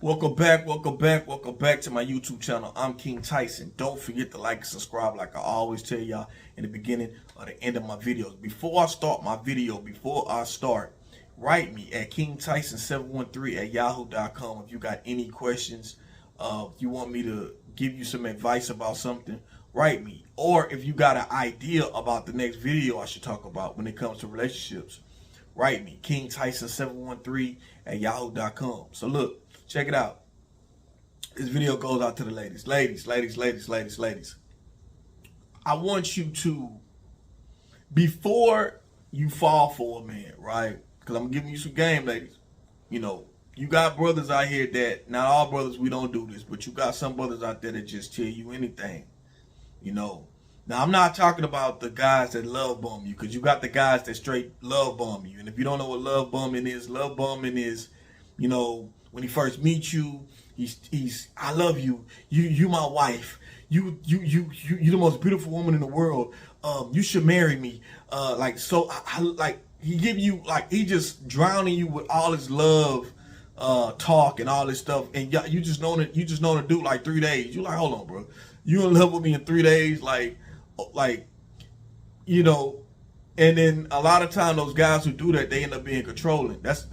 Welcome back to my YouTube channel. I'm King Tyson. Don't forget to like and subscribe like I always tell y'all in the beginning or the end of my videos. Before I start, write me at KingTyson713@yahoo.com if you got any questions. If you want me to give you some advice about something, write me. Or if you got an idea about the next video I should talk about when it comes to relationships, write me, KingTyson713@yahoo.com. So look, check it out. This video goes out to the ladies. Ladies. I want you to, before you fall for a man, right? Because I'm giving you some game, ladies. You know, you got brothers out here that, not all brothers, we don't do this, but you got some brothers out there that just tell you anything. You know, now I'm not talking about the guys that love bomb you, because you got the guys that straight love bomb you. And if you don't know what love bombing is, you know, when he first meets you, he's I love you. You my wife. You the most beautiful woman in the world. You should marry me. Like he give you, like, he just drowning you with all his love talk and all this stuff, and you just know to do like 3 days. You like, hold on, bro. You in love with me in 3 days, like you know. And then a lot of time those guys who do that, they end up being controlling. That's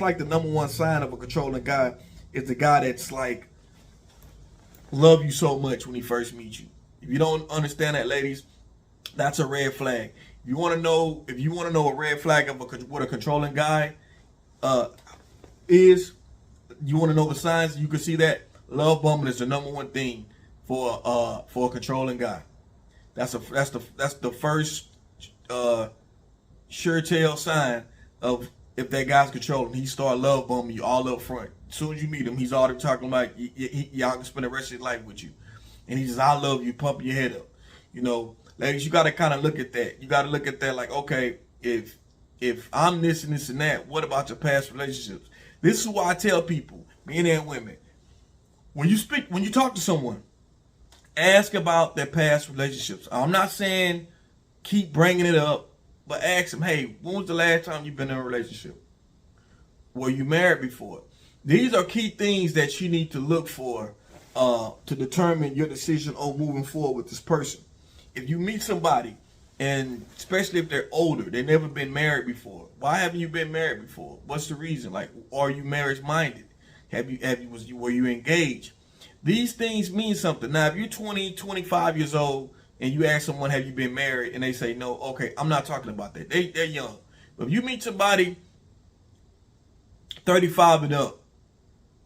like the number one sign of a controlling guy, is the guy that's like love you so much when he first meets you. If you don't understand that, ladies, that's a red flag. If you want to know a red flag of what a controlling guy is, you want to know the signs, you can see that love bombing is the number one thing for a controlling guy. That's the first sure tell sign of if that guy's controlling. He start love bombing you all up front. As soon as you meet him, he's already talking about y'all can spend the rest of your life with you, and he says, I love you, pump your head up. You know, ladies, you got to kind of look at that. You got to look at that like, okay, if I'm this and this and that, what about your past relationships? This is why I tell people, men and women, when you talk to someone, ask about their past relationships. I'm not saying keep bringing it up, but ask them, hey, when was the last time you've been in a relationship? Were you married before? These are key things that you need to look for to determine your decision on moving forward with this person. If you meet somebody, and especially if they're older, they've never been married before. Why haven't you been married before? What's the reason? Like, are you marriage minded? Were you engaged? These things mean something. Now, if you're 20, 25 years old, and you ask someone, have you been married? And they say no, okay, I'm not talking about that. They're young. But if you meet somebody 35 and up,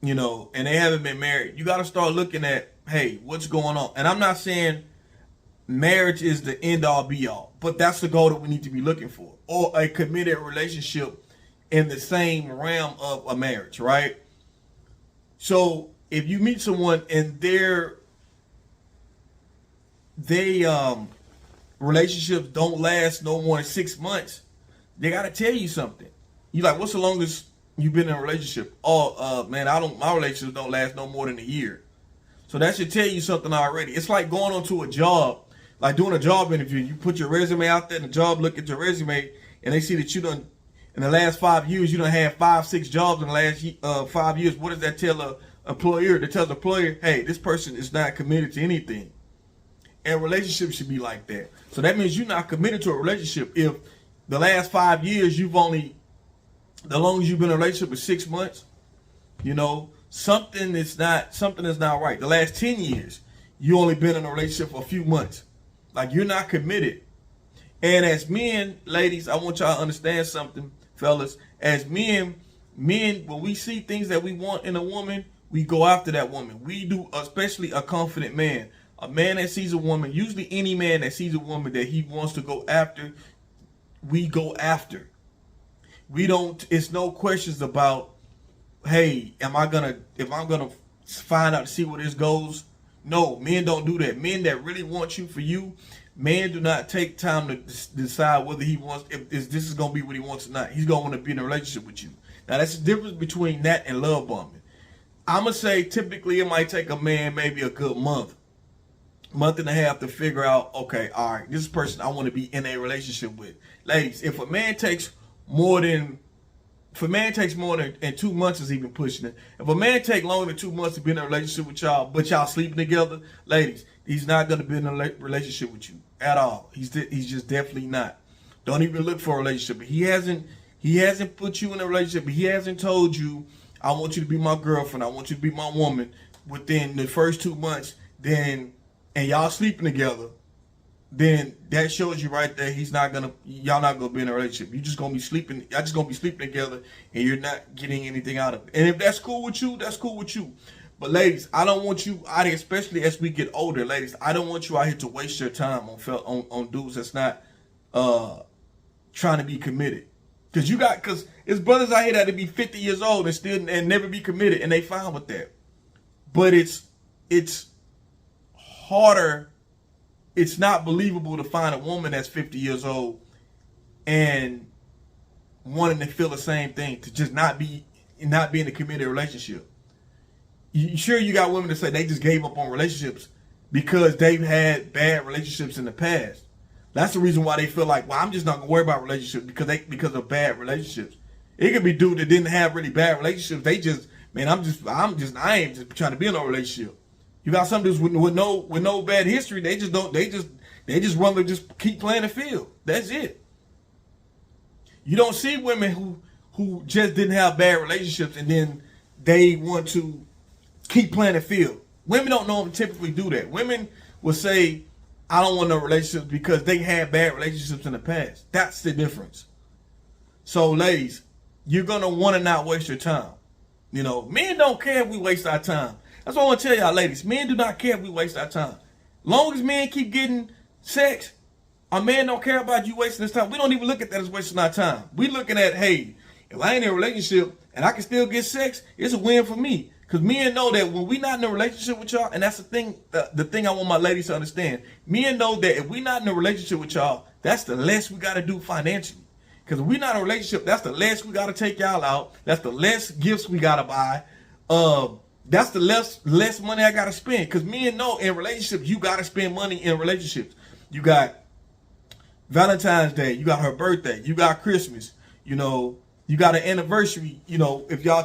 you know, and they haven't been married, you got to start looking at, hey, what's going on? And I'm not saying marriage is the end all be all, but that's the goal that we need to be looking for. Or a committed relationship in the same realm of a marriage, right? So if you meet someone and they relationships don't last no more than 6 months, they gotta tell you something. You like, what's the longest you've been in a relationship? Oh, man, my relationships don't last no more than a year. So that should tell you something already. It's like going onto a job, like doing a job interview. You put your resume out there, and the job look at your resume, and they see that you done, in the last 5 years, you done had 5-6 jobs in the last 5 years. What does that tell a employer? That tells the employer, hey, this person is not committed to anything. And relationships should be like that. So that means you're not committed to a relationship. If the last 5 years, the longest you've been in a relationship is 6 months, you know, something is not right. The last 10 years, you only been in a relationship for a few months. Like, you're not committed. And as men, ladies, I want y'all to understand something, fellas. As men, when we see things that we want in a woman, we go after that woman. We do, especially a confident man. A man that sees a woman, usually any man that sees a woman that he wants to go after, we go after. We don't, it's no questions about, hey, if I'm gonna find out to see where this goes. No, men don't do that. Men that really want you for you, men do not take time to decide whether he wants, if this is gonna be what he wants or not. He's gonna want to be in a relationship with you. Now, that's the difference between that and love bombing. I'm gonna say typically it might take a man maybe a good month and a half to figure out, okay, all right, this person I want to be in a relationship with. Ladies, if a man takes more than if a man takes more than 2 months is even pushing it. If a man take longer than 2 months to be in a relationship with y'all, but y'all sleeping together, ladies, he's not gonna be in a relationship with you at all. He's just definitely not. Don't even look for a relationship. He hasn't put you in a relationship. He hasn't told you, I want you to be my girlfriend. I want you to be my woman within the first 2 months. Then, and y'all sleeping together, then that shows you right there y'all not gonna be in a relationship. Y'all just gonna be sleeping together, and you're not getting anything out of it. And if that's cool with you, that's cool with you. But ladies, I don't want you out here, especially as we get older, ladies, I don't want you out here to waste your time on dudes that's not trying to be committed. Cause it's brothers out here that be 50 years old and never be committed, and they fine with that. But it's harder. It's not believable to find a woman that's 50 years old and wanting to feel the same thing, to just not be in a committed relationship. Sure, you got women that say they just gave up on relationships because they've had bad relationships in the past. That's the reason why they feel like, well, I'm just not gonna worry about relationships because of bad relationships. It could be dude that didn't have really bad relationships. They just, man, I ain't just trying to be in a relationship. You got some dudes with no bad history. They just want to just keep playing the field. That's it. You don't see women who just didn't have bad relationships and then they want to keep playing the field. Women don't normally typically do that. Women will say, I don't want no relationships because they had bad relationships in the past. That's the difference. So ladies, you're going to want to not waste your time. You know, men don't care if we waste our time. That's what I want to tell y'all, ladies. Men do not care if we waste our time. Long as men keep getting sex, a man don't care about you wasting his time. We don't even look at that as wasting our time. We looking at, hey, if I ain't in a relationship and I can still get sex, it's a win for me. Because men know that when we not in a relationship with y'all, and that's the thing I want my ladies to understand. Men know that if we not in a relationship with y'all, that's the less we got to do financially. Because if we not in a relationship, that's the less we got to take y'all out. That's the less gifts we got to buy. That's the less money I got to spend. Because men know in relationships, you got to spend money in relationships. You got Valentine's Day. You got her birthday. You got Christmas. You know, you got an anniversary. You know, if y'all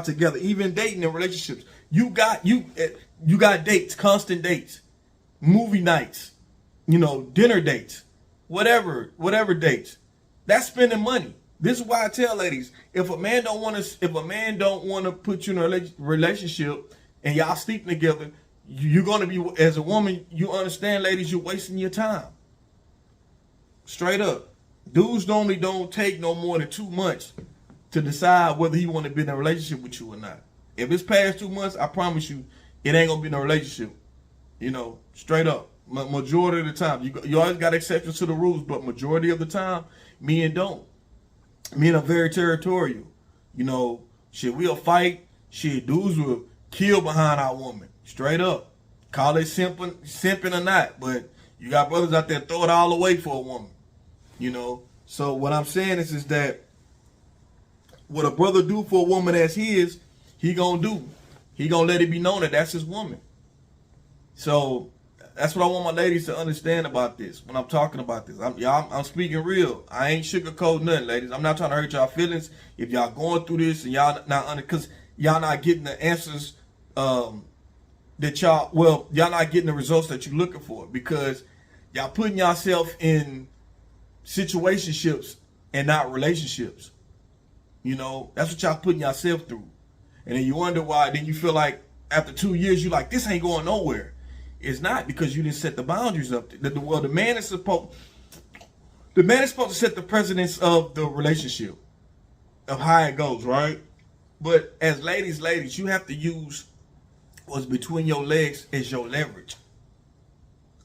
together, even dating in relationships, you got dates, constant dates, movie nights, you know, dinner dates, whatever dates. That's spending money. This is why I tell ladies, if a man don't want to put you in a relationship and y'all sleeping together, you're going to be, as a woman, you understand, ladies, you're wasting your time. Straight up. Dudes normally don't take no more than 2 months to decide whether he want to be in a relationship with you or not. If it's past 2 months, I promise you, it ain't going to be no relationship. You know, straight up. Majority of the time. You always got exceptions to the rules, but majority of the time, men don't. Men are very territorial. You know, shit, we'll fight. Shit, dudes will kill behind our woman. Straight up. Call it simping or not, but you got brothers out there throw it all away for a woman. You know, so what I'm saying is that what a brother do for a woman as his, he gonna do. He gonna let it be known that that's his woman. So that's what I want my ladies to understand about this when I'm talking about this. I'm speaking real. I ain't sugarcoating nothing, ladies. I'm not trying to hurt y'all feelings. If y'all going through this and y'all because y'all not getting the answers y'all not getting the results that you're looking for because y'all putting yourself in situationships and not relationships. You know, that's what y'all putting yourself through. And then you wonder why, then you feel like after 2 years, you're like, this ain't going nowhere. It's not, because you didn't set the boundaries up. The man is supposed to set the precedence of the relationship, of how it goes, right? But as ladies, you have to use what's between your legs as your leverage.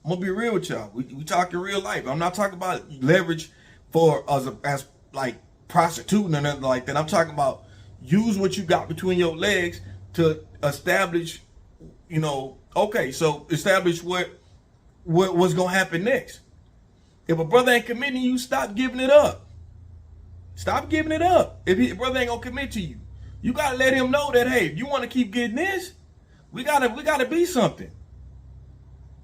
I'm gonna be real with y'all. We talking real life. I'm not talking about leverage for as like prostituting or nothing like that. I'm talking about use what you got between your legs to establish, you know, okay, so establish what's gonna happen next. If a brother ain't committing to you, stop giving it up. Stop giving it up. If a brother ain't gonna commit to you, you gotta let him know that, hey, if you want to keep getting this, we gotta be something.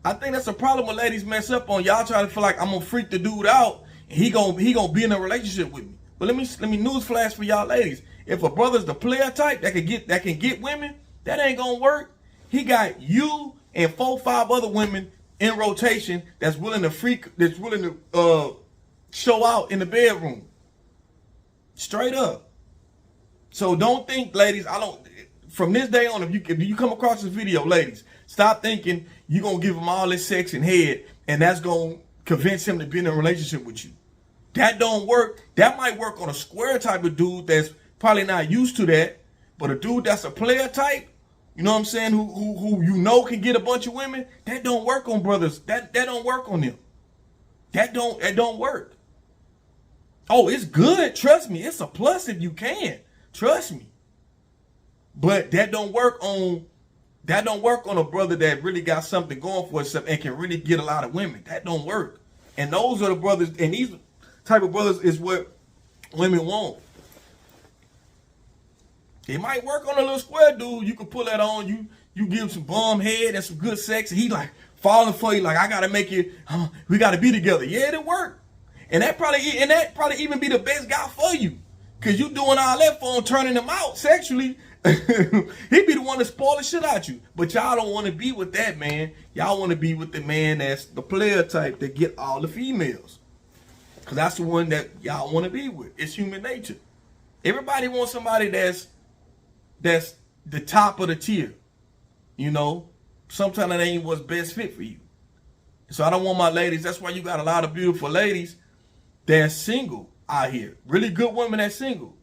I think that's a problem when ladies mess up on. Y'all try to feel like I'm gonna freak the dude out and he gonna be in a relationship with me. But let me newsflash for y'all ladies. If a brother's the player type that can get women, that ain't gonna work. He got you and 4, 5 other women in rotation that's willing to show out in the bedroom. Straight up. So don't think, ladies, from this day on, if you come across this video, ladies, stop thinking you're gonna give him all this sex and head and that's gonna convince him to be in a relationship with you. That don't work. That might work on a square type of dude that's probably not used to that, but a dude that's a player type, you know what I'm saying, who you know can get a bunch of women, that don't work on brothers. That don't work on them. That don't work. Oh, it's good. Trust me. It's a plus if you can. Trust me. But that don't work on a brother that really got something going for himself and can really get a lot of women. That don't work. And those are the brothers, and these type of brothers is what women want. It might work on a little square dude. You can pull that on. You give him some bum head and some good sex, and he like falling for you. Like, I gotta make it. We gotta be together. Yeah, it'll work. And that probably even be the best guy for you, cause you doing all that for him, turning him out sexually. He be the one to spoil the shit out you. But y'all don't want to be with that man. Y'all want to be with the man that's the player type that get all the females. Cause that's the one that y'all want to be with. It's human nature. Everybody wants somebody that's the top of the tier. You know, sometimes that ain't what's best fit for you. So I don't want my ladies. That's why you got a lot of beautiful ladies that's single out here. Really good women that's single.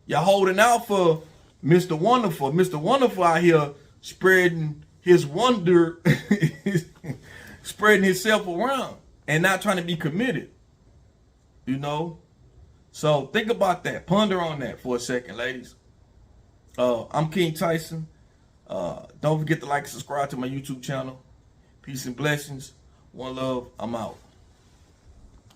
Y'all holding out for Mr. Wonderful. Mr. Wonderful out here spreading his wonder, spreading himself around and not trying to be committed. You know? So think about that. Ponder on that for a second, ladies. I'm King Tyson. Don't forget to like and subscribe to my YouTube channel. Peace and blessings. One love. I'm out.